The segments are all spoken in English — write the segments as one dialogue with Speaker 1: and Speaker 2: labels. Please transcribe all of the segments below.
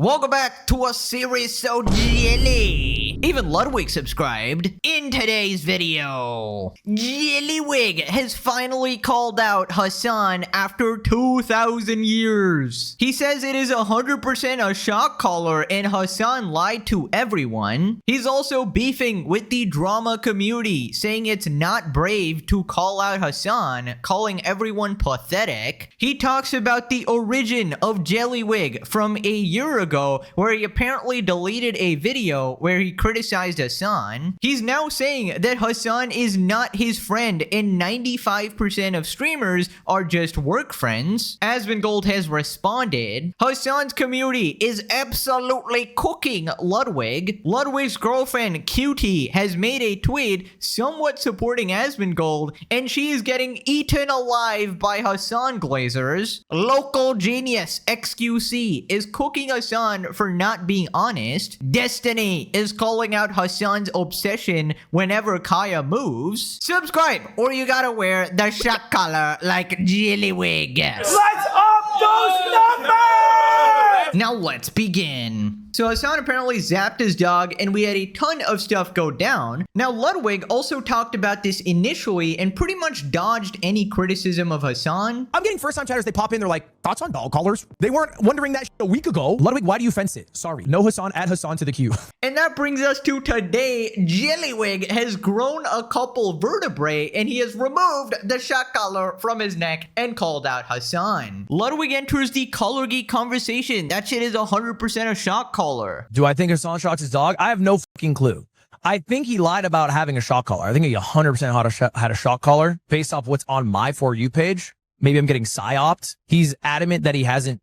Speaker 1: Welcome back to a series so jelly. Even Ludwig subscribed. In today's video, Ludwig has finally called out Hasan after 2,000 years. He says it is 100% a shock collar and Hasan lied to everyone. He's also beefing with the drama community, saying it's not brave to call out Hasan, calling everyone pathetic. He talks about the origin of Jellywig from a year ago, where he apparently deleted a video where he criticized Hasan. He's now saying that Hasan is not his friend and 95% of streamers are just work friends. Asmongold has responded. Hasan's community is absolutely cooking Ludwig. Ludwig's girlfriend Cutie has made a tweet somewhat supporting Asmongold, and she is getting eaten alive by Hasan glazers. Local genius XQC is cooking Hasan for not being honest. Destiny is calling out Hasan's obsession whenever Kaya moves. Subscribe or you gotta wear the shock collar like Jellywig.
Speaker 2: Let's up those numbers!
Speaker 1: Now let's begin. So Hasan apparently zapped his dog and we had a ton of stuff go down. Now Ludwig also talked about this initially and pretty much dodged any criticism of Hasan.
Speaker 2: I'm getting first-time chatters, they pop in, they're like, thoughts on dog collars? They weren't wondering that a week ago. Ludwig, why do you fence it? Sorry. No Hasan, add Hasan to the queue.
Speaker 1: And that brings us to today. Jellywig has grown a couple vertebrae and he has removed the shock collar from his neck and called out Hasan. Ludwig enters the color geek conversation. That shit is 100% a shock collar.
Speaker 2: Do I think Hasan shocks his dog? I have no fucking clue. I think he lied about having a shock collar. I think he 100% had a shock collar based off what's on my For You page. Maybe I'm getting psyoped. He's adamant that he hasn't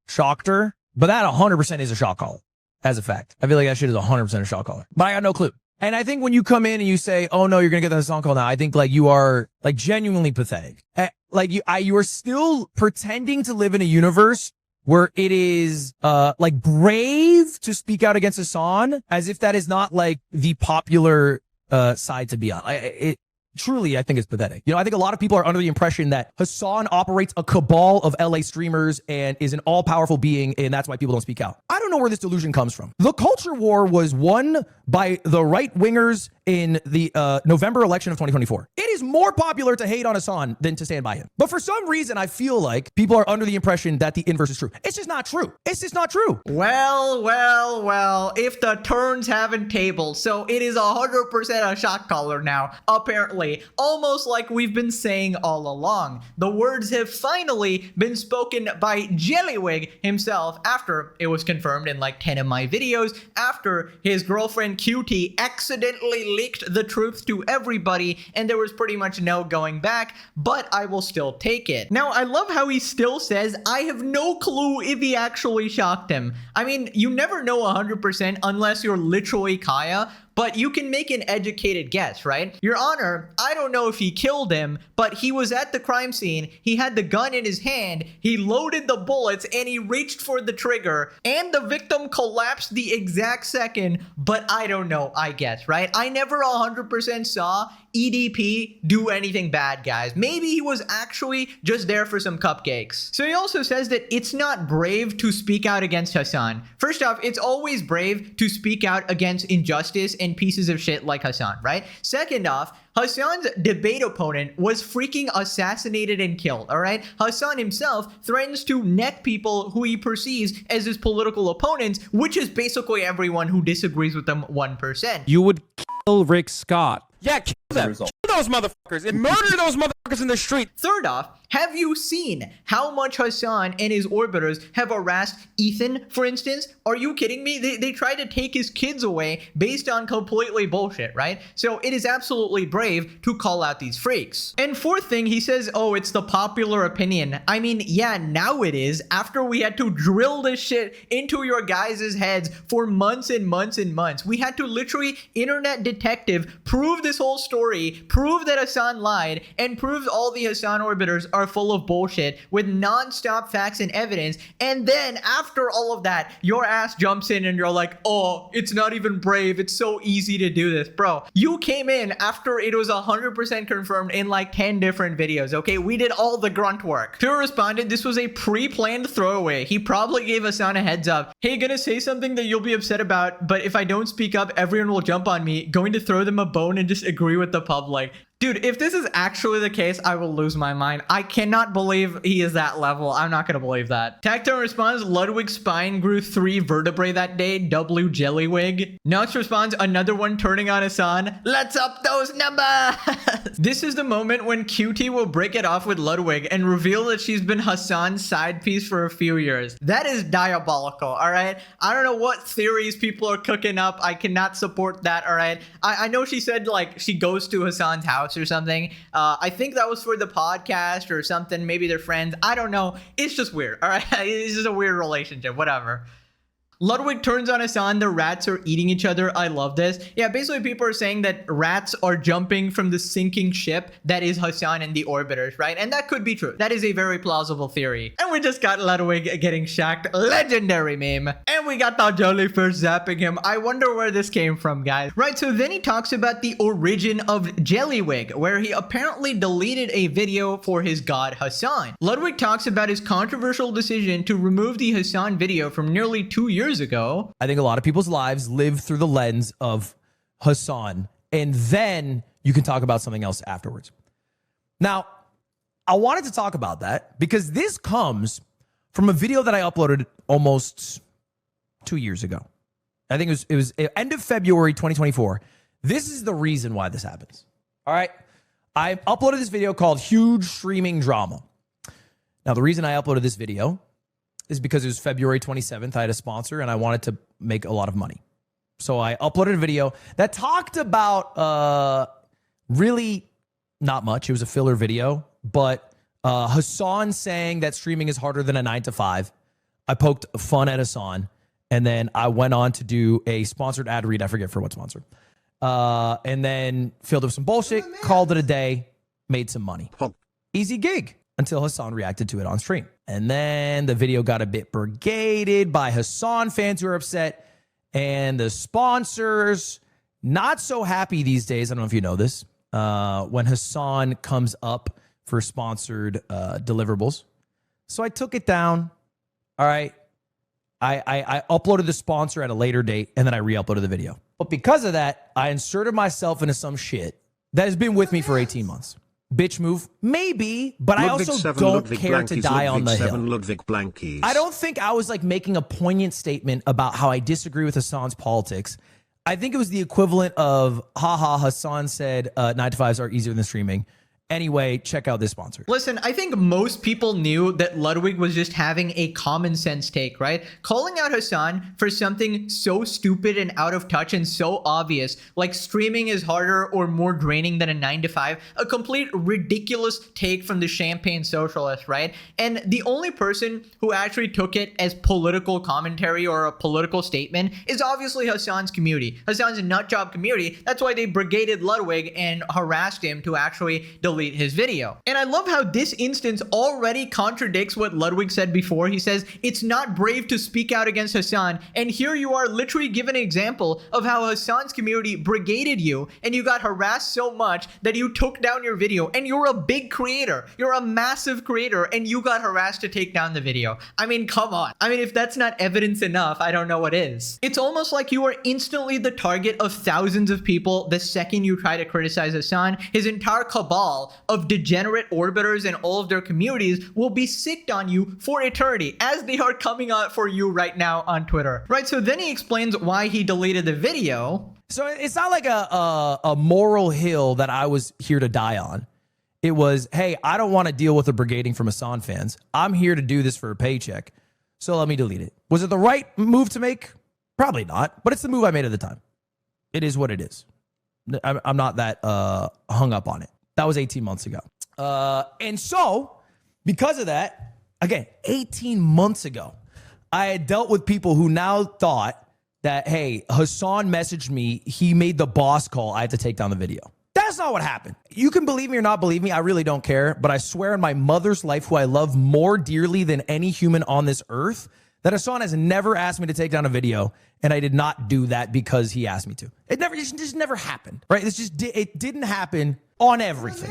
Speaker 2: shocked her, but that 100% is a shock collar as a fact. I feel like that shit is 100% a shock collar, but I got no clue. And I think when you come in and you say, oh no, you're going to get the Hasan call now, I think like you are like genuinely pathetic. Like you are still pretending to live in a universe where it is like brave to speak out against Hasan, as if that is not like the popular side to be on. Truly, I think it's pathetic. You know, I think a lot of people are under the impression that Hasan operates a cabal of LA streamers and is an all-powerful being, and that's why people don't speak out. I don't know where this delusion comes from. The culture war was won by the right-wingers in the November election of 2024. It is more popular to hate on Hasan than to stand by him. But for some reason, I feel like people are under the impression that the inverse is true. It's just not true. It's just not true.
Speaker 1: Well, if the turns haven't tabled, so it is 100% a shock collar now, apparently. Almost like we've been saying all along. The words have finally been spoken by Jellywig himself after it was confirmed in like 10 of my videos, after his girlfriend Cutie accidentally leaked the truth to everybody and there was pretty much no going back, but I will still take it. Now, I love how he still says, I have no clue if he actually shocked him. I mean, you never know 100% unless you're literally Kaya, but you can make an educated guess, right? Your Honor, I don't know if he killed him, but he was at the crime scene, he had the gun in his hand, he loaded the bullets, and he reached for the trigger, and the victim collapsed the exact second, but I don't know, I guess, right? I never 100% saw EDP do anything bad, guys. Maybe he was actually just there for some cupcakes. So he also says that it's not brave to speak out against Hasan. First off, it's always brave to speak out against injustice and pieces of shit like Hasan, right? Second off, Hasan's debate opponent was freaking assassinated and killed, all right? Hasan himself threatens to neck people who he perceives as his political opponents, which is basically everyone who disagrees with them 1%.
Speaker 3: You would kill Rick Scott.
Speaker 2: Yeah, kill them. Kill those motherfuckers and murder those motherfuckers in the street.
Speaker 1: Third off, have you seen how much Hasan and his orbiters have harassed Ethan, for instance? Are you kidding me? They tried to take his kids away based on completely bullshit, right? So it is absolutely brave to call out these freaks. And fourth thing, he says, oh, it's the popular opinion. I mean, yeah, now it is. After we had to drill this shit into your guys' heads for months and months and months. We had to literally internet detective prove this whole story, prove that Hasan lied, and prove proves all the Hasan orbiters are full of bullshit with non-stop facts and evidence. And then after all of that, your ass jumps in and you're like, oh, it's not even brave. It's so easy to do this. Bro, you came in after it was 100% confirmed in like 10 different videos, okay? We did all the grunt work. Tua responded, this was a pre-planned throwaway. He probably gave Hasan a heads up. Hey, gonna say something that you'll be upset about, but if I don't speak up, everyone will jump on me. Going to throw them a bone and just agree with the public. Dude, if this is actually the case, I will lose my mind. I cannot believe he is that level. I'm not gonna believe that. Tactone responds, Ludwig's spine grew 3 vertebrae that day. W Jellywig. Nox responds, another one turning on Hasan. Let's up those numbers. This is the moment when QT will break it off with Ludwig and reveal that she's been Hasan's side piece for a few years. That is diabolical, all right? I don't know what theories people are cooking up. I cannot support that, all right? I know she said, like, she goes to Hasan's house or something. I think that was for the podcast or something. Maybe they're friends. I don't know. It's just weird. All right. It's just a weird relationship. Whatever. Ludwig turns on Hasan. The rats are eating each other. I love this. Yeah, basically people are saying that rats are jumping from the sinking ship that is Hasan and the orbiters, right? And that could be true. That is a very plausible theory. And we just got Ludwig getting shacked. Legendary meme. And we got the jellyfish zapping him. I wonder where this came from, guys. Right, so then he talks about the origin of Jellywig, where he apparently deleted a video for his god Hasan. Ludwig talks about his controversial decision to remove the Hasan video from nearly 2 years ago.
Speaker 2: I think a lot of people's lives live through the lens of Hasan, and then you can talk about something else afterwards. Now, I wanted to talk about that because this comes from a video that I uploaded almost 2 years ago. I think it was end of February 2024. This is the reason why this happens. All right. I uploaded this video called Huge Streaming Drama. Now, the reason I uploaded this video is because it was February 27th. I had a sponsor and I wanted to make a lot of money. So I uploaded a video that talked about really not much. It was a filler video, but Hasan saying that streaming is harder than a 9 to 5. I poked fun at Hasan, and then I went on to do a sponsored ad read. I forget for what sponsor. And then filled up some bullshit, called it a day, made some money. Easy gig until Hasan reacted to it on stream. And then the video got a bit brigaded by Hasan fans who are upset, and the sponsors not so happy these days. I don't know if you know this. When Hasan comes up for sponsored deliverables. So I took it down. All right. I uploaded the sponsor at a later date, and then I re-uploaded the video. But because of that, I inserted myself into some shit that has been with me for 18 months. Bitch move? Maybe, but I also don't care to die on the hill. I don't think I was like making a poignant statement about how I disagree with Hasan's politics. I think it was the equivalent of, haha, Hasan said 9 to 5s are easier than streaming. Anyway, check out this sponsor.
Speaker 1: Listen, I think most people knew that Ludwig was just having a common sense take, right? Calling out Hasan for something so stupid and out of touch and so obvious, like streaming is harder or more draining than a 9 to 5, a complete ridiculous take from the champagne socialist, right? And the only person who actually took it as political commentary or a political statement is obviously Hasan's community. Hasan's nutjob community. That's why they brigaded Ludwig and harassed him to actually delete his video. And I love how this instance already contradicts what Ludwig said before. He says, it's not brave to speak out against Hasan. And here you are literally given an example of how Hasan's community brigaded you and you got harassed so much that you took down your video, and you're a big creator. You're a massive creator and you got harassed to take down the video. I mean, come on. I mean, if that's not evidence enough, I don't know what is. It's almost like you are instantly the target of thousands of people the second you try to criticize Hasan. His entire cabal of degenerate orbiters and all of their communities will be sicked on you for eternity, as they are coming out for you right now on Twitter. Right, so then he explains why he deleted the video.
Speaker 2: So it's not like a moral hill that I was here to die on. It was, hey, I don't want to deal with the brigading from Hasan fans. I'm here to do this for a paycheck, so let me delete it. Was it the right move to make? Probably not, but it's the move I made at the time. It is what it is. I'm not that hung up on it. That was 18 months ago. And so, because of that, again, 18 months ago, I had dealt with people who now thought that, hey, Hasan messaged me. He made the boss call. I had to take down the video. That's not what happened. You can believe me or not believe me. I really don't care. But I swear on my mother's life, who I love more dearly than any human on this earth, that Hasan has never asked me to take down a video. And I did not do that because he asked me to. It just never happened, right? It didn't happen on everything.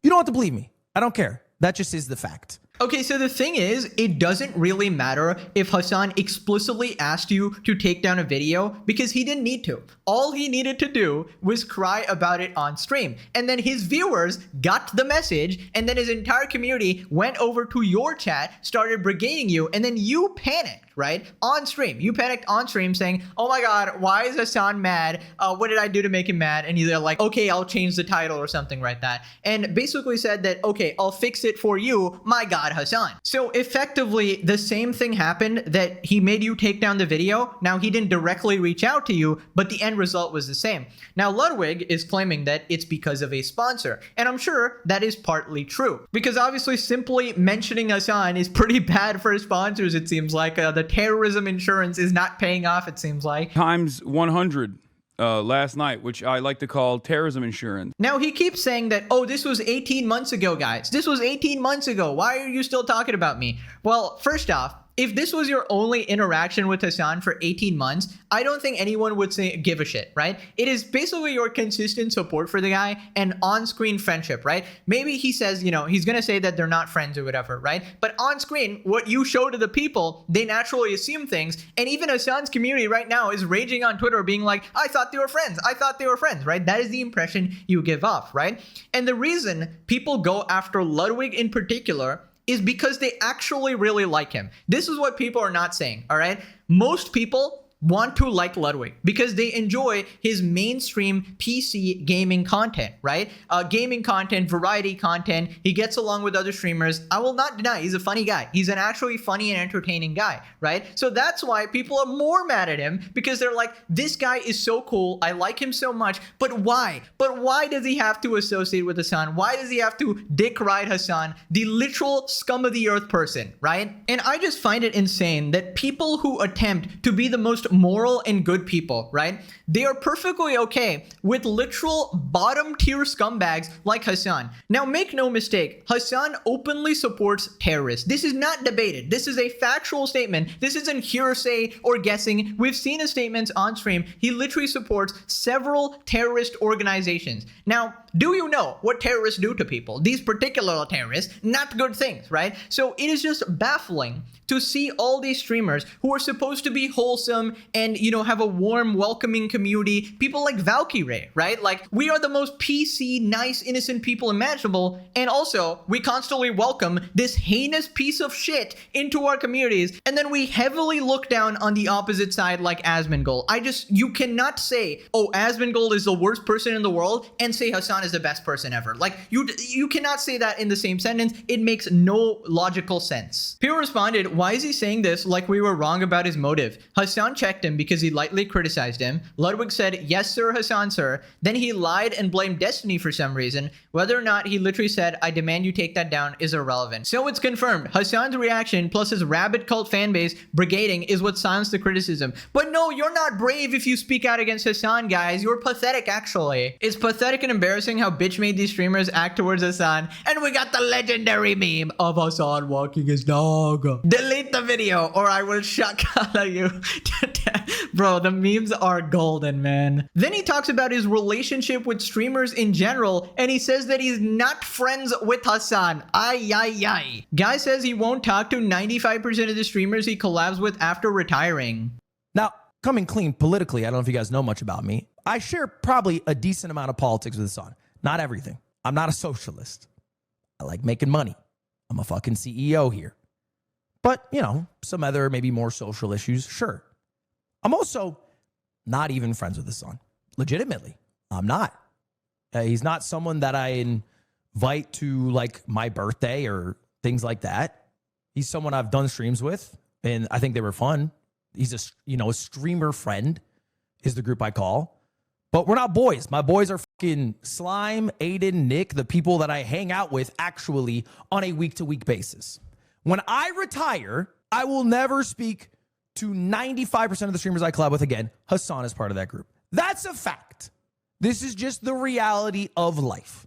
Speaker 2: You don't have to believe me. I don't care. That just is the fact.
Speaker 1: Okay, so the thing is, it doesn't really matter if Hasan explicitly asked you to take down a video because he didn't need to. All he needed to do was cry about it on stream. And then his viewers got the message, and then his entire community went over to your chat, started brigading you, and then you panicked, right? On stream. You panicked on stream saying, oh my God, why is Hasan mad? What did I do to make him mad? And you're like, okay, I'll change the title or something like that. And basically said that, okay, I'll fix it for you. My God, Hasan. So effectively, the same thing happened that he made you take down the video. Now, he didn't directly reach out to you, but the end result was the same. Now, Ludwig is claiming that it's because of a sponsor. And I'm sure that is partly true. Because obviously, simply mentioning Hasan is pretty bad for sponsors, it seems like. The terrorism insurance is not paying off, it seems like.
Speaker 4: Times 100. Last night, which I like to call terrorism insurance.
Speaker 1: Now, he keeps saying that, oh, this was 18 months ago, guys. This was 18 months ago. Why are you still talking about me? Well, first off, if this was your only interaction with Hasan for 18 months, I don't think anyone would give a shit, right? It is basically your consistent support for the guy and on-screen friendship, right? Maybe he says, you know, he's going to say that they're not friends or whatever, right? But on screen, what you show to the people, they naturally assume things. And even Hasan's community right now is raging on Twitter being like, I thought they were friends. I thought they were friends, right? That is the impression you give off, right? And the reason people go after Ludwig in particular is because they actually really like him. This is what people are not saying, all right? Most people want to like Ludwig because they enjoy his mainstream PC gaming content, right? Gaming content, variety content. He gets along with other streamers. I will not deny he's a funny guy. He's an actually funny and entertaining guy, right? So that's why people are more mad at him because they're like, this guy is so cool. I like him so much, but why? But why does he have to associate with Hasan? Why does he have to dick ride Hasan, the literal scum of the earth person, right? And I just find it insane that people who attempt to be the most moral and good people, right? They are perfectly okay with literal bottom tier scumbags like Hasan. Now, make no mistake, Hasan openly supports terrorists. This is not debated. This is a factual statement. This isn't hearsay or guessing. We've seen his statements on stream. He literally supports several terrorist organizations. Now, do you know what terrorists do to people? These particular terrorists, not good things, right? So it is just baffling to see all these streamers who are supposed to be wholesome and, you know, have a warm, welcoming community. People like Valkyrie, right? Like, we are the most PC, nice, innocent people imaginable. And also, we constantly welcome this heinous piece of shit into our communities. And then we heavily look down on the opposite side like Asmongold. You cannot say, oh, Asmongold is the worst person in the world and say Hasan is the best person ever. Like, you cannot say that in the same sentence. It makes no logical sense. People responded, why is he saying this like we were wrong about his motive? Hasan checked him because he lightly criticized him. Ludwig said, yes, sir, Hasan, sir. Then he lied and blamed Destiny for some reason. Whether or not he literally said, I demand you take that down is irrelevant. So it's confirmed. Hasan's reaction plus his rabid cult fan base brigading is what silenced the criticism. But no, you're not brave if you speak out against Hasan, guys. You're pathetic, actually. It's pathetic and embarrassing how bitch made these streamers act towards Hasan. And we got the legendary meme of Hasan walking his dog. Delete the video or I will shock all of you. Bro, the memes are golden, man. Then he talks about his relationship with streamers in general, and he says that he's not friends with Hasan. Ay, ay, ay. Guy says he won't talk to 95% of the streamers he collabs with after retiring.
Speaker 2: Now, coming clean politically, I don't know if you guys know much about me. I share probably a decent amount of politics with Hasan. Not everything. I'm not a socialist. I like making money. I'm a fucking CEO here. But, you know, some other maybe more social issues, sure. I'm also not even friends with Hasan. Legitimately, I'm not. He's not someone that I invite to like my birthday or things like that. He's someone I've done streams with, and I think they were fun. He's a streamer friend is the group I call. But we're not boys. My boys are fucking Slime, Aiden, Nick, the people that I hang out with actually on a week-to-week basis. When I retire, I will never speak to 95% of the streamers I collab with again. Hasan is part of that group. That's a fact. This is just the reality of life.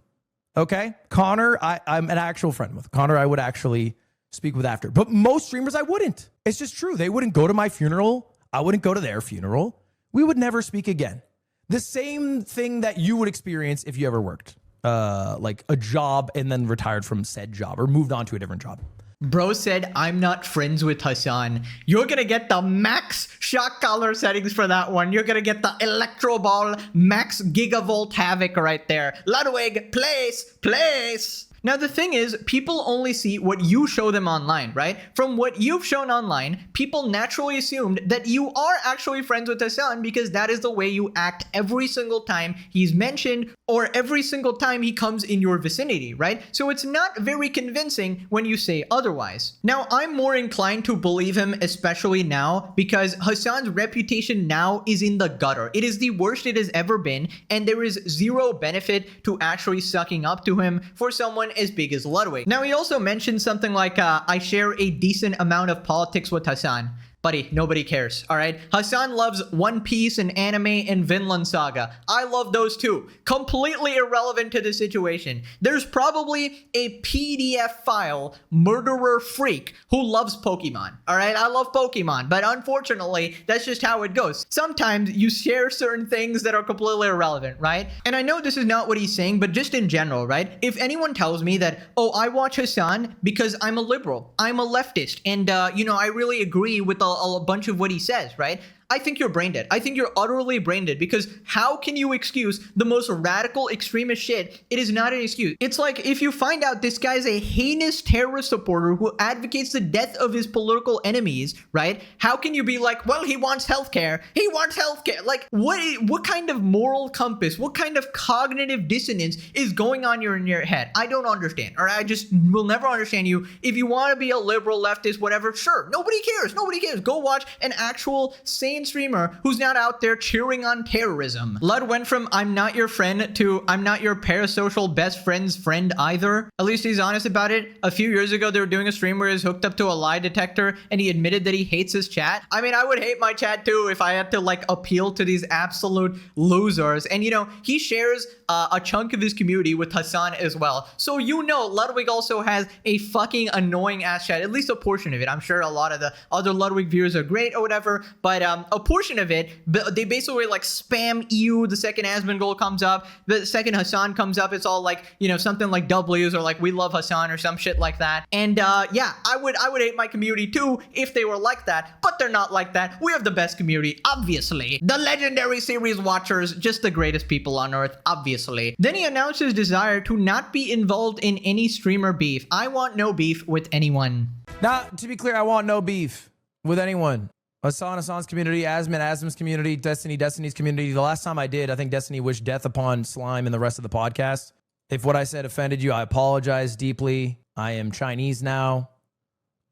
Speaker 2: Okay? Connor, I'm an actual friend with. Connor, I would actually speak with after. But most streamers, I wouldn't. It's just true. They wouldn't go to my funeral. I wouldn't go to their funeral. We would never speak again. The same thing that you would experience if you ever worked like a job and then retired from said job or moved on to a different job.
Speaker 1: Bro said, I'm not friends with Hasan. You're gonna get the max shock collar settings for that one. You're gonna get the Electro Ball max gigavolt havoc right there. Ludwig, place. Now, the thing is, people only see what you show them online, right? From what you've shown online, people naturally assumed that you are actually friends with Hasan because that is the way you act every single time he's mentioned or every single time he comes in your vicinity, right? So it's not very convincing when you say otherwise. Now, I'm more inclined to believe him, especially now, because Hasan's reputation now is in the gutter. It is the worst it has ever been, and there is zero benefit to actually sucking up to him for someone as big as Ludwig. Now, he also mentioned something like, I share a decent amount of politics with Hasan. Buddy, nobody cares, all right? Hasan loves One Piece and anime and Vinland Saga. I love those too. Completely irrelevant to the situation. There's probably a PDF file murderer freak who loves Pokemon, all right? I love Pokemon, but unfortunately, that's just how it goes. Sometimes you share certain things that are completely irrelevant, right? And I know this is not what he's saying, but just in general, right? If anyone tells me that, oh, I watch Hasan because I'm a liberal, I'm a leftist, and, I really agree with a bunch of what he says, right? I think you're brain dead. I think you're utterly brain dead because how can you excuse the most radical extremist shit? It is not an excuse. It's like if you find out this guy's a heinous terrorist supporter who advocates the death of his political enemies, right? How can you be like, well, he wants healthcare. He wants healthcare. Like, what kind of moral compass, what kind of cognitive dissonance is going on in your head? I don't understand. Or I just will never understand you. If you want to be a liberal, leftist, whatever, sure. Nobody cares. Nobody cares. Go watch an actual sane streamer who's not out there cheering on terrorism. Lud went from I'm not your friend to I'm not your parasocial best friend's friend either. At least he's honest about it. A few years ago, they were doing a stream where he's hooked up to a lie detector and he admitted that he hates his chat. I mean, I would hate my chat too if I had to like appeal to these absolute losers. And he shares a chunk of his community with Hasan as well. So Ludwig also has a fucking annoying ass chat, at least a portion of it. I'm sure a lot of the other Ludwig viewers are great or whatever, but a portion of it, they basically like spam you the second Asmongold comes up, the second Hasan comes up, it's all like, something like W's or like we love Hasan or some shit like that. And yeah, I would hate my community too if they were like that, but they're not like that. We have the best community, obviously. The legendary series watchers, just the greatest people on earth, obviously. Then he announced his desire to not be involved in any streamer beef. I want no beef with anyone.
Speaker 2: Now, to be clear, I want no beef with anyone. Hasan's community, Asmon's community, Destiny's community. The last time I did, I think Destiny wished death upon Slime and the rest of the podcast. If what I said offended you, I apologize deeply. I am Chinese now.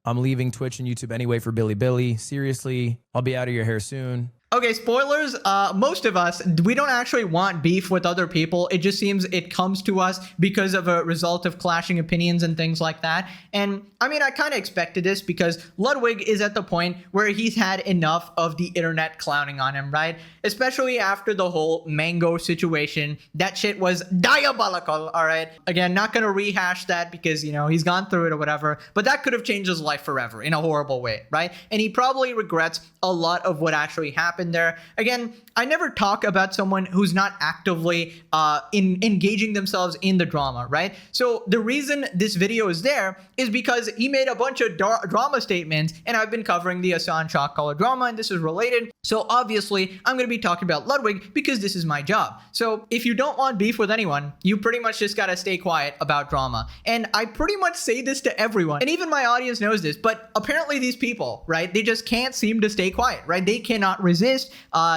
Speaker 2: I'm leaving Twitch and YouTube anyway for Billy. Seriously, I'll be out of your hair soon.
Speaker 1: Okay, spoilers, most of us, we don't actually want beef with other people. It just seems it comes to us because of a result of clashing opinions and things like that. And I mean, I kind of expected this because Ludwig is at the point where he's had enough of the internet clowning on him, right? Especially after the whole mango situation. That shit was diabolical, all right? Again, not going to rehash that because, he's gone through it or whatever, but that could have changed his life forever in a horrible way, right? And he probably regrets a lot of what actually happened there. Again, I never talk about someone who's not actively engaging themselves in the drama, right? So the reason this video is there is because he made a bunch of drama statements, and I've been covering the Hasan shock collar drama, and this is related. So obviously, I'm going to be talking about Ludwig because this is my job. So if you don't want beef with anyone, you pretty much just got to stay quiet about drama. And I pretty much say this to everyone, and even my audience knows this, but apparently these people, right, they just can't seem to stay quiet, right? They cannot resist.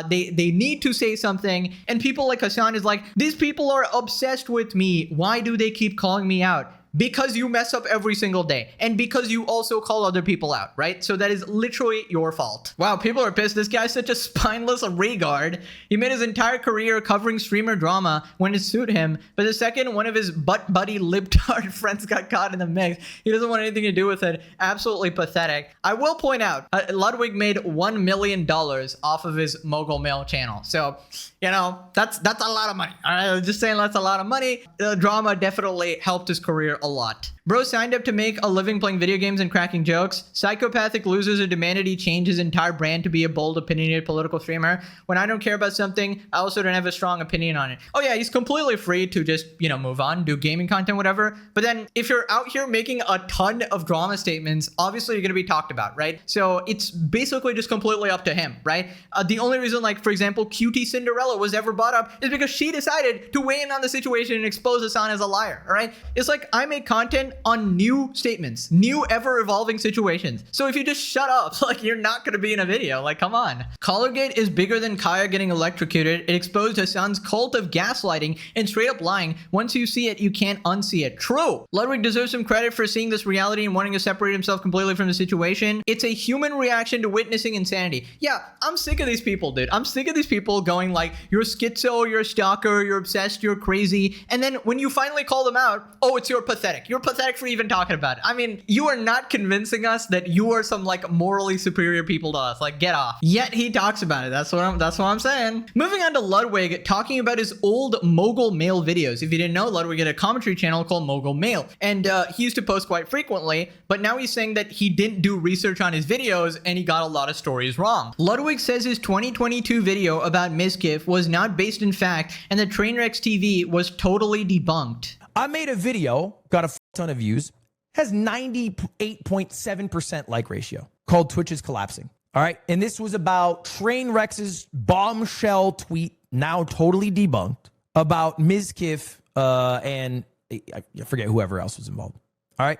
Speaker 1: They need to say something, and people like Hasan is like, these people are obsessed with me. Why do they keep calling me out? because you mess up every single day and because you also call other people out, right? So that is literally your fault. Wow, people are pissed. This guy's such a spineless regard. He made his entire career covering streamer drama when it suited him, but the second one of his butt buddy libtard friends got caught in the mix, he doesn't want anything to do with it. Absolutely pathetic. I will point out, Ludwig made $1 million off of his Mogul Mail channel. So, you know, that's a lot of money. All right, just saying that's a lot of money. The drama definitely helped his career a lot. Bro signed up to make a living playing video games and cracking jokes. Psychopathic losers who demanded he change his entire brand to be a bold, opinionated political streamer. When I don't care about something, I also don't have a strong opinion on it. Oh yeah, he's completely free to just, you know, move on, do gaming content, whatever. But then if you're out here making a ton of drama statements, obviously you're going to be talked about, right? So it's basically just completely up to him, right? The only reason, like, for example, QT Cinderella was ever brought up is because she decided to weigh in on the situation and expose Hasan as a liar, all right? It's like I make content on new statements, new ever-evolving situations. So if you just shut up, like, you're not going to be in a video. Like, come on. Collargate is bigger than Kaya getting electrocuted. It exposed Hasan's cult of gaslighting and straight-up lying. Once you see it, you can't unsee it. True. Ludwig deserves some credit for seeing this reality and wanting to separate himself completely from the situation. It's a human reaction to witnessing insanity. Yeah, I'm sick of these people, dude. I'm sick of these people going like, you're schizo, you're a stalker, you're obsessed, you're crazy. And then when you finally call them out, oh, you're pathetic. You're pathetic for even talking about it. I mean, you are not convincing us that you are some like morally superior people to us. Like, get off. Yet he talks about it. That's what I'm saying. Moving on to Ludwig talking about his old Mogul Mail videos. If you didn't know, Ludwig had a commentary channel called Mogul Mail, and he used to post quite frequently, but now he's saying that he didn't do research on his videos and he got a lot of stories wrong. Ludwig says his 2022 video about Mizkif was not based in fact and that Trainwrecks TV was totally debunked.
Speaker 2: I made a video, got a ton of views, has 98.7% like ratio, called Twitch is collapsing. All right. And this was about Trainwreck's bombshell tweet, now totally debunked, about Mizkif and I forget whoever else was involved. All right.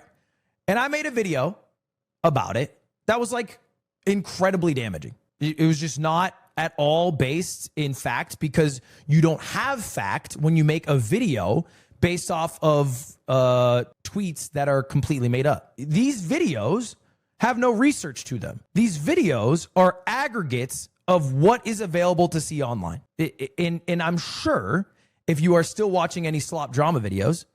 Speaker 2: And I made a video about it that was like incredibly damaging. It was just not at all based in fact, because you don't have fact when you make a video based off of tweets that are completely made up. These videos have no research to them. These videos are aggregates of what is available to see online. And I'm sure if you are still watching any slop drama videos,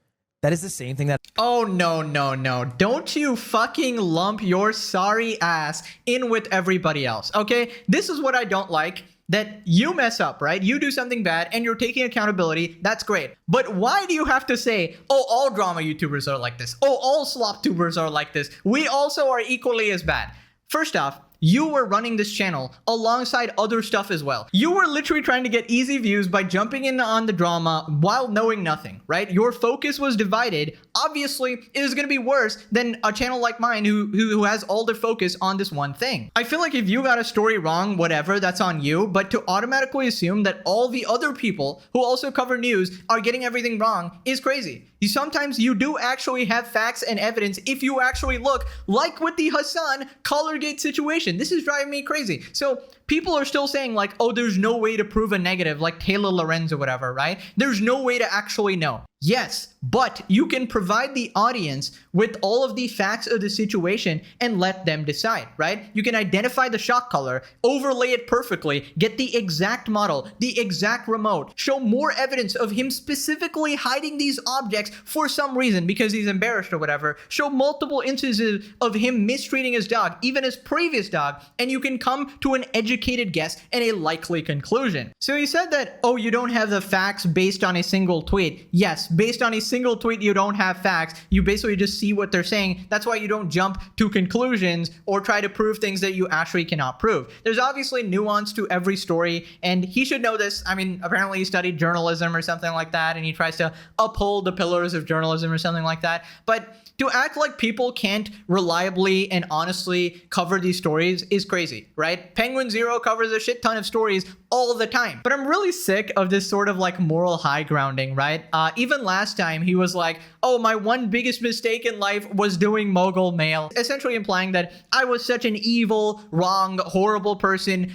Speaker 2: that is the same thing that...
Speaker 1: Oh, no. Don't you fucking lump your sorry ass in with everybody else, okay? This is what I don't like. That you mess up, right? You do something bad and you're taking accountability. That's great. But why do you have to say, oh, all drama YouTubers are like this. Oh, all slop tubers are like this. We also are equally as bad. First off, you were running this channel alongside other stuff as well. You were literally trying to get easy views by jumping in on the drama while knowing nothing, right? Your focus was divided. Obviously, it is going to be worse than a channel like mine who has all their focus on this one thing. I feel like if you got a story wrong, whatever, that's on you. But to automatically assume that all the other people who also cover news are getting everything wrong is crazy. Sometimes you do actually have facts and evidence if you actually look, like with the Hasan Collargate situation. This is driving me crazy. So people are still saying like, oh, there's no way to prove a negative, like Taylor Lorenz or whatever, right? There's no way to actually know. Yes, but you can provide the audience with all of the facts of the situation and let them decide, right? You can identify the shock color, overlay it perfectly, get the exact model, the exact remote, show more evidence of him specifically hiding these objects for some reason because he's embarrassed or whatever, show multiple instances of him mistreating his dog, even his previous dog, and you can come to an educated guess and a likely conclusion. So he said that, oh, you don't have the facts based on a single tweet. Yes, based on a single tweet, you don't have facts. You basically just see what they're saying. That's why you don't jump to conclusions or try to prove things that you actually cannot prove. There's obviously nuance to every story, and he should know this. I mean, apparently he studied journalism or something like that, and he tries to uphold the pillars of journalism or something like that. But to act like people can't reliably and honestly cover these stories is crazy, right? Penguin0 Zero covers a shit ton of stories all the time. But I'm really sick of this sort of like moral high grounding, right? Even last time he was like, oh, my one biggest mistake in life was doing Mogul Mail, essentially implying that I was such an evil, wrong, horrible person,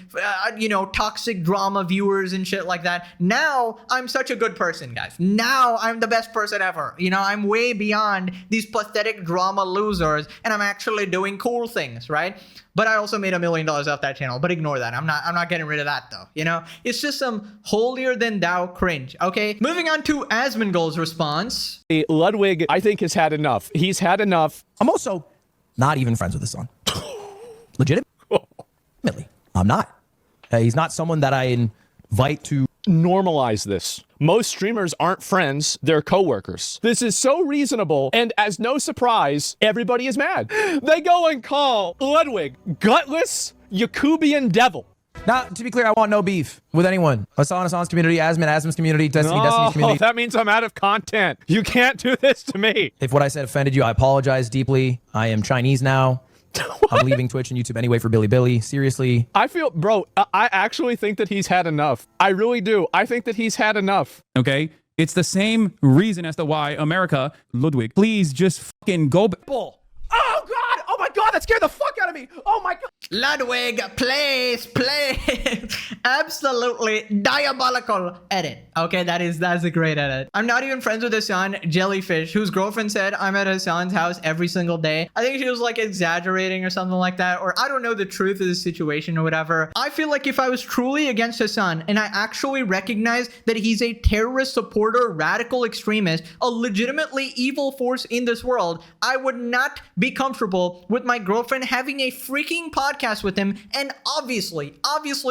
Speaker 1: toxic drama viewers and shit like that. Now I'm such a good person, guys. Now I'm the best person ever. I'm way beyond these pathetic drama losers, and I'm actually doing cool things, right? But I also made $1 million off that channel. But ignore that. I'm not getting rid of that though. It's just some holier than thou cringe. Okay. Moving on to Asmongold's response.
Speaker 5: Ludwig, I think, has had enough. He's had enough.
Speaker 2: I'm also not even friends with his son. Legitimately, I'm not. He's not someone that I invite to
Speaker 5: Normalize this. Most streamers aren't friends, they're coworkers. This is so reasonable, and as no surprise, everybody is mad. They go and call Ludwig gutless Yakubian devil.
Speaker 2: Now, to be clear, I want no beef with anyone. Hasan's community, Asmon's community, Destiny's community.
Speaker 5: That means I'm out of content. You can't do this to me.
Speaker 2: If what I said offended you, I apologize deeply. I am Chinese now. I'm leaving Twitch and YouTube anyway for Billy. Seriously.
Speaker 5: Bro, I actually think that he's had enough. I really do. I think that he's had enough.
Speaker 3: Okay? It's the same reason as to why America, Ludwig, please just fucking go back.
Speaker 2: Oh, God. Oh, my God. That scared the fuck out of me. Oh, my God.
Speaker 1: Ludwig, please. Absolutely diabolical edit. Okay, that's a great edit. I'm not even friends with Hasan, Jellyfish, whose girlfriend said I'm at Hasan's house every single day. I think she was like exaggerating or something like that, or I don't know the truth of the situation or whatever. I feel like if I was truly against Hasan and I actually recognize that he's a terrorist supporter, radical extremist, a legitimately evil force in this world, I would not be comfortable with my girlfriend having a freaking podcast with him and obviously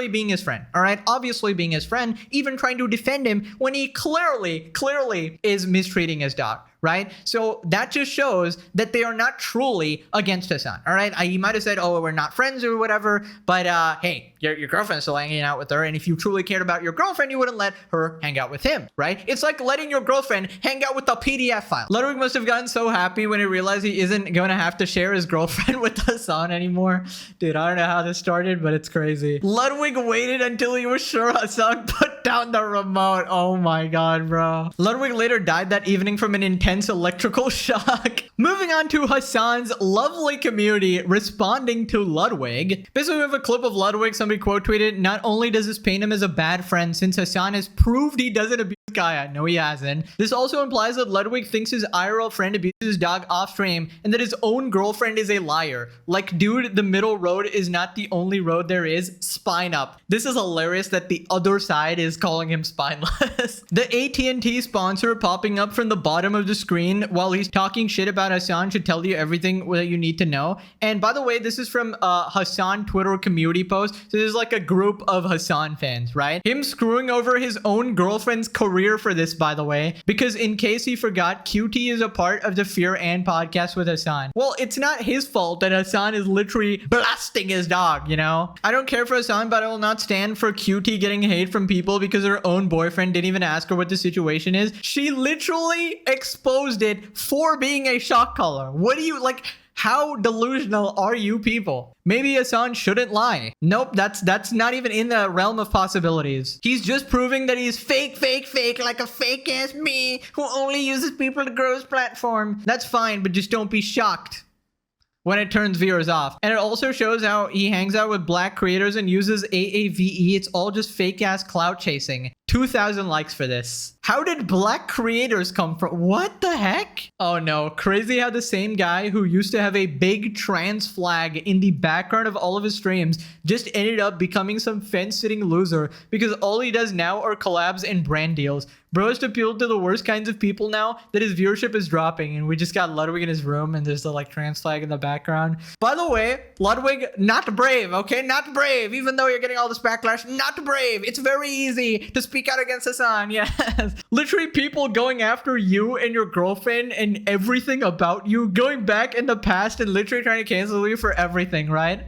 Speaker 1: being his friend. All right, obviously being his friend, even trying to defend him when he clearly is mistreating his dog. Right? So that just shows that they are not truly against Hasan. All right. He might have said, oh, we're not friends or whatever. But hey, your girlfriend's still hanging out with her. And if you truly cared about your girlfriend, you wouldn't let her hang out with him. Right? It's like letting your girlfriend hang out with a PDF file. Ludwig must have gotten so happy when he realized he isn't going to have to share his girlfriend with Hasan anymore. Dude, I don't know how this started, but it's crazy. Ludwig waited until he was sure Hasan put down the remote. Oh my God, bro. Ludwig later died that evening from an intense electrical shock. Moving on to Hasan's lovely community responding to Ludwig. Basically, we have a clip of Ludwig. Somebody quote tweeted, not only does this paint him as a bad friend since Hasan has proved he doesn't abuse Gaia. No, he hasn't. This also implies that Ludwig thinks his IRL friend abuses his dog off stream and that his own girlfriend is a liar. Like, dude, the middle road is not the only road there is. Spine up. This is hilarious that the other side is calling him spineless. The AT&T sponsor popping up from the bottom of the screen while he's talking shit about Hasan should tell you everything that you need to know. And by the way, this is from Hasan Twitter community post. So this is like a group of Hasan fans, right? Him screwing over his own girlfriend's career for this, by the way, because in case he forgot, QT is a part of the Fear and podcast with Hasan. Well, it's not his fault that Hasan is literally blasting his dog, I don't care for Hasan, but I will not stand for QT getting hate from people because her own boyfriend didn't even ask her what the situation is. She literally exposed it for being a shock collar. What do you like? How delusional are you people? Maybe Hasan shouldn't lie. Nope, that's not even in the realm of possibilities. He's just proving that he's fake, like a fake ass me who only uses people to grow his platform. That's fine, but just don't be shocked when it turns viewers off. And it also shows how he hangs out with black creators and uses AAVE. It's all just fake ass clout chasing. 2,000 likes for this. How did black creators come from? What the heck? Oh no, crazy how the same guy who used to have a big trans flag in the background of all of his streams just ended up becoming some fence-sitting loser because all he does now are collabs and brand deals. Bro has appealed to the worst kinds of people now that his viewership is dropping, and we just got Ludwig in his room and there's the like trans flag in the background. By the way, Ludwig, not brave, okay? Not brave. Even though you're getting all this backlash, not brave. It's very easy to speak out against Hasan. Yes. Literally people going after you and your girlfriend and everything about you, going back in the past and literally trying to cancel you for everything, right?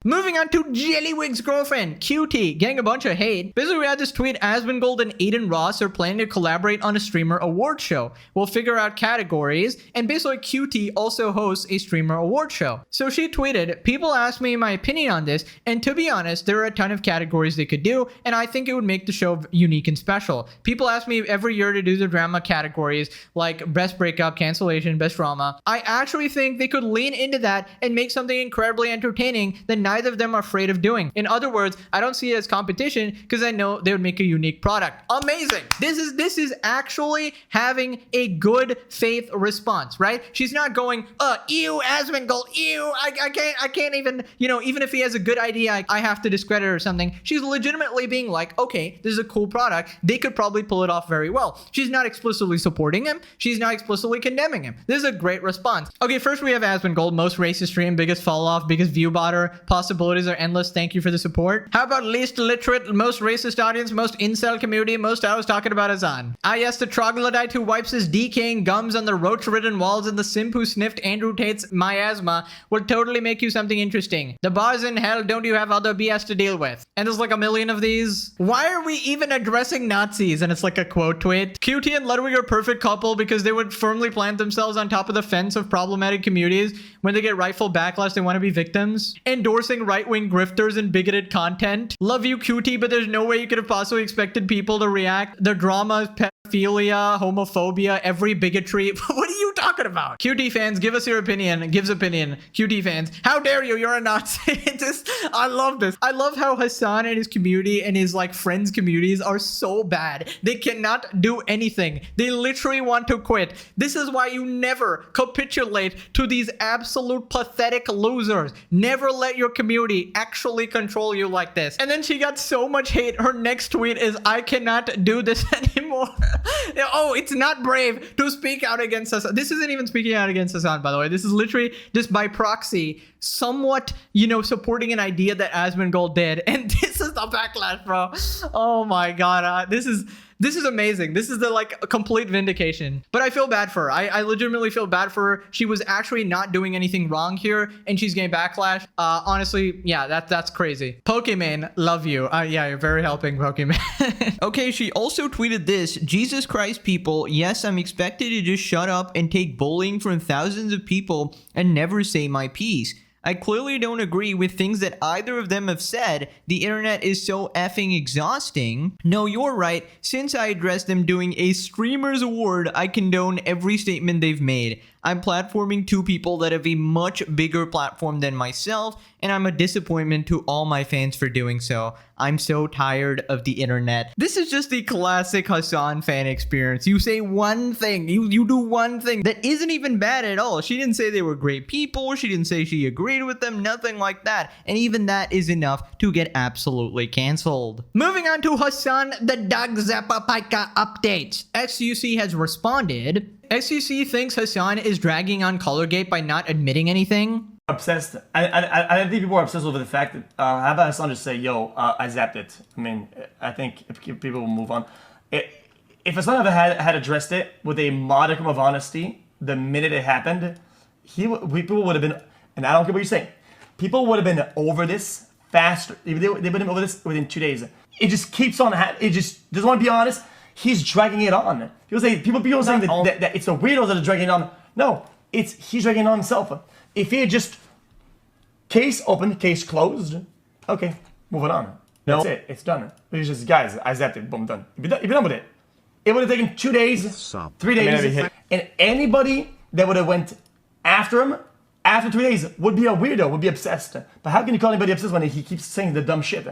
Speaker 1: Moving on to Jellywig's girlfriend, QT, getting a bunch of hate. Basically, we had this tweet, Asmongold and Aiden Ross are planning to collaborate on a streamer award show. We'll figure out categories, and basically QT also hosts a streamer award show. So she tweeted, people asked me my opinion on this, and to be honest, there are a ton of categories they could do, and I think it would make the show unique and special. People ask me every year to do the drama categories, like best breakup, cancellation, best drama. I actually think they could lean into that and make something incredibly entertaining that neither of them are afraid of doing. In other words, I don't see it as competition because I know they would make a unique product. Amazing. This is actually having a good faith response, right? She's not going, ew, Asmongold, ew, I can't even, even if he has a good idea, I have to discredit it or something. She's legitimately being like, okay, this is a cool product. They could probably pull it off very well. She's not explicitly supporting him. She's not explicitly condemning him. This is a great response. Okay, first we have Asmongold, most racist stream, biggest fall off, biggest view botter. Possibilities are endless. Thank you for the support. How about least literate, most racist audience, most incel community, most I was talking about Hasan. Ah, yes, the troglodyte who wipes his decaying gums on the roach-ridden walls and the simp who sniffed Andrew Tate's miasma will totally make you something interesting. The bars in hell, don't you have other BS to deal with? And there's like a million of these. Why are we even addressing Nazis? And it's like a quote tweet. QT and Ludwig are a perfect couple because they would firmly plant themselves on top of the fence of problematic communities. When they get rightful backlash, they want to be victims. Endorsing right-wing grifters and bigoted content. Love you, QT, but there's no way you could have possibly expected people to react. The drama, pedophilia, homophobia, every bigotry. What are you talking about? QT fans, give us your opinion. Gives opinion. QT fans, how dare you? You're a Nazi. I love this. I love how Hasan and his community and his like friends communities are so bad. They cannot do anything. They literally want to quit. This is why you never capitulate to these absolute pathetic losers. Never let your community actually control you like this. And then she got so much hate. Her next tweet is, I cannot do this anymore. Oh, it's not brave to speak out against Hasan. This isn't even speaking out against Hasan, by the way. This is literally just by proxy, somewhat, supporting an idea that Asmongold did. And this is the backlash, bro. Oh my God. This is amazing. This is the like complete vindication. But I feel bad for her. I legitimately feel bad for her. She was actually not doing anything wrong here, and she's getting backlash. Honestly, yeah, that's crazy. Pokemon, love you. Yeah, you're very helping, Pokemon. Okay, she also tweeted this. Jesus Christ, people. Yes, I'm expected to just shut up and take bullying from thousands of people and never say my piece. I clearly don't agree with things that either of them have said. The internet is so effing exhausting. No, you're right. Since I addressed them doing a streamer's award, I condone every statement they've made. I'm platforming two people that have a much bigger platform than myself, and I'm a disappointment to all my fans for doing so. I'm so tired of the internet. This is just the classic Hasan fan experience. You say one thing, you do one thing that isn't even bad at all. She didn't say they were great people. She didn't say she agreed with them, nothing like that. And even that is enough to get absolutely canceled. Moving on to Hasan the Doug Zappa Paika update. XUC has responded. XUC thinks Hasan is dragging on Colorgate by not admitting anything.
Speaker 6: Obsessed. I think people are obsessed with the fact that how about Hasan just say, yo, I zapped it. I mean, I think if people will move on. If Hasan had addressed it with a modicum of honesty the minute it happened, people would have been, and I don't care what you're saying, people would have been over this faster. They would have been over this within 2 days. It just keeps on, it just doesn't want to be honest. He's dragging it on. People saying that it's the weirdos that are dragging it on. No, he's dragging it on himself. If he had just case open, case closed, okay, moving on. No, that's it. It's done. It's just, guys, I zapped it. Boom, done. You've been done with it. It would have taken 2 days, 3 days, and anybody that would have went after him after 3 days would be a weirdo, would be obsessed. But how can you call anybody obsessed when he keeps saying the dumb shit?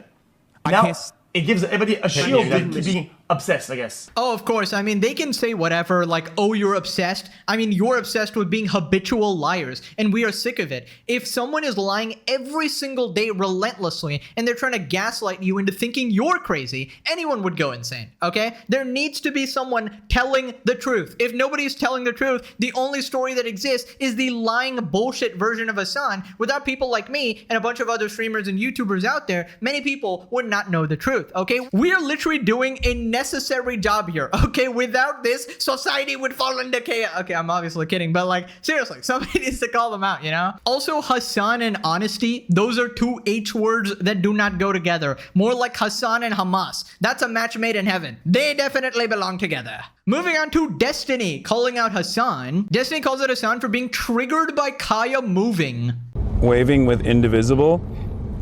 Speaker 6: Now, it gives everybody a shield to being obsessed, I guess.
Speaker 1: Oh, of course. I mean, they can say whatever, like, oh, you're obsessed. I mean, you're obsessed with being habitual liars, and we are sick of it. If someone is lying every single day relentlessly, and they're trying to gaslight you into thinking you're crazy, anyone would go insane, okay? There needs to be someone telling the truth. If nobody's telling the truth, the only story that exists is the lying bullshit version of Hasan. Without people like me and a bunch of other streamers and YouTubers out there, many people would not know the truth, okay? We are literally doing a necessary job here. Okay, without this, society would fall into chaos. Okay, I'm obviously kidding, but like, seriously, somebody needs to call them out, you know? Also, Hasan and honesty, those are two H words that do not go together. More like Hasan and Hamas. That's a match made in heaven. They definitely belong together. Moving on to Destiny, calling out Hasan. Destiny calls out Hasan for being triggered by Kaya moving.
Speaker 4: Waving with Indivisible?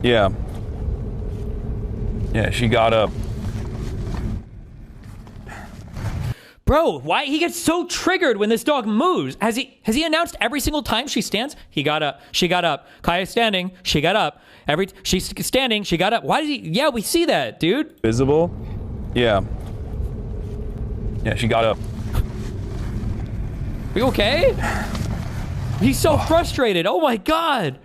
Speaker 4: Yeah. Yeah, she got up.
Speaker 7: Bro, why he gets so triggered when this dog moves? Has he announced every single time she stands? He got up. She got up. Kaya's standing. She got up. She's standing. She got up. Why does he? Yeah, we see that, dude.
Speaker 4: Visible? Yeah. Yeah, she got up.
Speaker 7: Are you okay? He's so frustrated. Oh my god.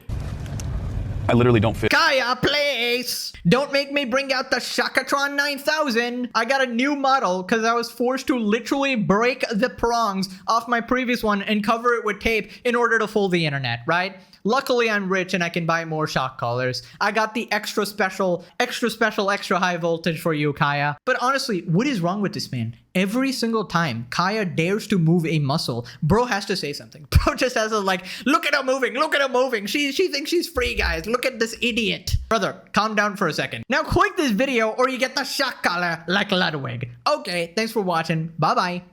Speaker 4: I literally don't fit.
Speaker 1: Kaya, please! Don't make me bring out the Shakatron 9000. I got a new model because I was forced to literally break the prongs off my previous one and cover it with tape in order to fool the internet, right? Luckily, I'm rich and I can buy more shock collars. I got the extra special, extra high voltage for you, Kaya. But honestly, what is wrong with this man? Every single time Kaya dares to move a muscle, bro has to say something. Bro just has to like, look at her moving, look at her moving. She thinks she's free, guys. Look at this idiot. Brother, calm down for a second. Now click this video or you get the shock collar like Ludwig. Okay, thanks for watching. Bye-bye.